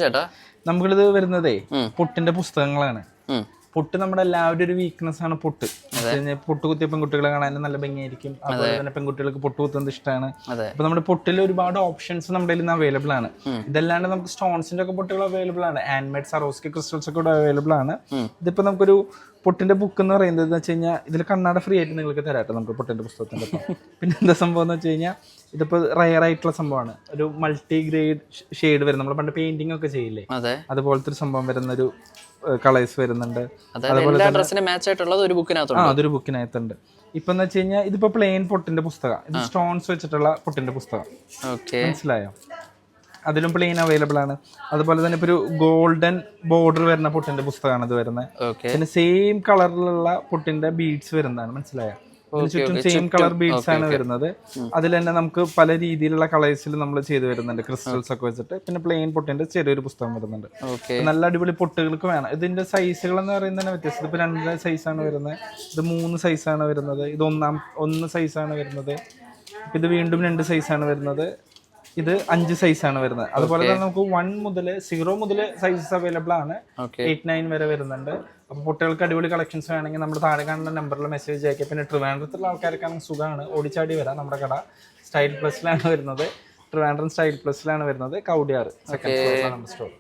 ചേട്ടാ നമുക്കിത് വരുന്നതേ പൊട്ടിന്റെ പുസ്തകങ്ങളാണ്. പൊട്ട് നമ്മുടെ എല്ലാവരുടെ ഒരു വീക്ക്നെസ് ആണ്. പൊട്ട് പൊട്ട് കുത്തിയ പെൺകുട്ടികളെ കാണാൻ നല്ല ഭംഗിയായിരിക്കും. അതുപോലെ തന്നെ പെൺകുട്ടികൾക്ക് പൊട്ട് കുത്തുന്നത് ഇഷ്ടമാണ്. അപ്പൊ നമ്മുടെ പൊട്ടിൽ ഒരുപാട് ഓപ്ഷൻസ് നമ്മുടെ കയ്യിൽ നിന്ന് അവൈലബിൾ ആണ്. ഇതല്ലാണ്ട് നമുക്ക് സ്റ്റോൺസിന്റെ ഒക്കെ പൊട്ടുകൾ അവൈലബിൾ ആണ്. ഹാൻഡ്മേഡ് സറോസ്കി ക്രിസ്റ്റൽസ് ഒക്കെ ഇവിടെ അവൈലബിൾ ആണ്. ഇതിപ്പോ നമുക്കൊരു പൊട്ടിന്റെ ബുക്ക് എന്ന് പറയുന്നത് എന്ന് വെച്ച് കഴിഞ്ഞാൽ ഇതിൽ കണ്ണാട ഫ്രീ ആയിട്ട് നിങ്ങൾക്ക് തരാട്ടോ നമുക്ക് പൊട്ടിന്റെ പുസ്തകത്തിന്റെ ഒപ്പം. പിന്നെ എന്താ സംഭവം എന്ന് വെച്ച് കഴിഞ്ഞാൽ ഇതിപ്പോ റയർ ആയിട്ടുള്ള സംഭവമാണ്. ഒരു മൾട്ടി ഗ്രേഡ് ഷെയ്ഡ് വരുന്നത് നമ്മൾ പണ്ട് പെയിന്റിംഗ് ഒക്കെ ചെയ്യില്ലേ, അതുപോലത്തെ ഒരു സംഭവം വരുന്ന ഒരു കളേഴ്സ് വരുന്നുണ്ട്. അതൊരു ബുക്കിനകത്തുണ്ട്. ഇപ്പൊ എന്ന് വെച്ച് കഴിഞ്ഞാൽ ഇതിപ്പോ പ്ലെയിൻ പൊട്ടിന്റെ പുസ്തകം, ഇത് സ്റ്റോൺസ് വെച്ചിട്ടുള്ള പൊട്ടിന്റെ പുസ്തകം. മനസ്സിലായോ? അതിലും പ്ലെയിൻ അവൈലബിൾ ആണ്. അതുപോലെ തന്നെ ഇപ്പൊ ഒരു ഗോൾഡൻ ബോർഡർ വരുന്ന പൊട്ടിന്റെ പുസ്തകമാണ് ഇത് വരുന്നത്. പിന്നെ സെയിം കളറിലുള്ള പൊട്ടിന്റെ ബീഡ്സ് വരുന്നതാണ്. മനസ്സിലായോ? ചുറ്റും സെയിം കളർ ബീഡ്സ് ആണ് വരുന്നത്. അതിൽ തന്നെ നമുക്ക് പല രീതിയിലുള്ള കളേഴ്സിൽ നമ്മൾ ചെയ്ത് വരുന്നുണ്ട്, ക്രിസ്റ്റൽസ് ഒക്കെ വെച്ചിട്ട്. പിന്നെ പ്ലെയിൻ പൊട്ടിന്റെ ചെറിയൊരു പുസ്തകം വരുന്നുണ്ട്. നല്ല അടിപൊളി പൊട്ടുകൾക്ക് വേണം. ഇതിന്റെ സൈസുകൾ എന്ന് പറയുന്നത് വ്യത്യസ്തം. ഇപ്പൊ 2 സൈസാണ് വരുന്നത്, ഇത് 3 സൈസാണ് വരുന്നത്, ഇത് 1 സൈസാണ് വരുന്നത്, ഇത് വീണ്ടും 2 സൈസാണ് വരുന്നത്, ഇത് 5 സൈസാണ് വരുന്നത്. അതുപോലെ തന്നെ നമുക്ക് 1 മുതൽ 0 മുതൽ സൈസസ് അവൈലബിൾ ആണ്. 8, 9 വരെ വരുന്നുണ്ട്. അപ്പോൾ കുട്ടികൾക്ക് അടിപൊളി കളക്ഷൻസ് വേണമെങ്കിൽ നമ്മുടെ താഴെ കാണുന്ന നമ്പറിൽ മെസ്സേജ് അയക്കുക. പിന്നെ ട്രിവാൻഡ്രത്തുള്ള ആൾക്കാർക്കാണെങ്കിൽ സുഖമാണ്, ഓടിച്ചാടി വരാം. നമ്മുടെ കട സ്റ്റൈൽ പ്ലസിലാണ് വരുന്നത്. ട്രിവാൻഡ്രം സ്റ്റൈൽ പ്ലസിലാണ് വരുന്നത്. കൗടിയാർ സെക്കൻഡ് ഫ്ലോറിലാണ് നമ്മുടെ സ്റ്റോർ.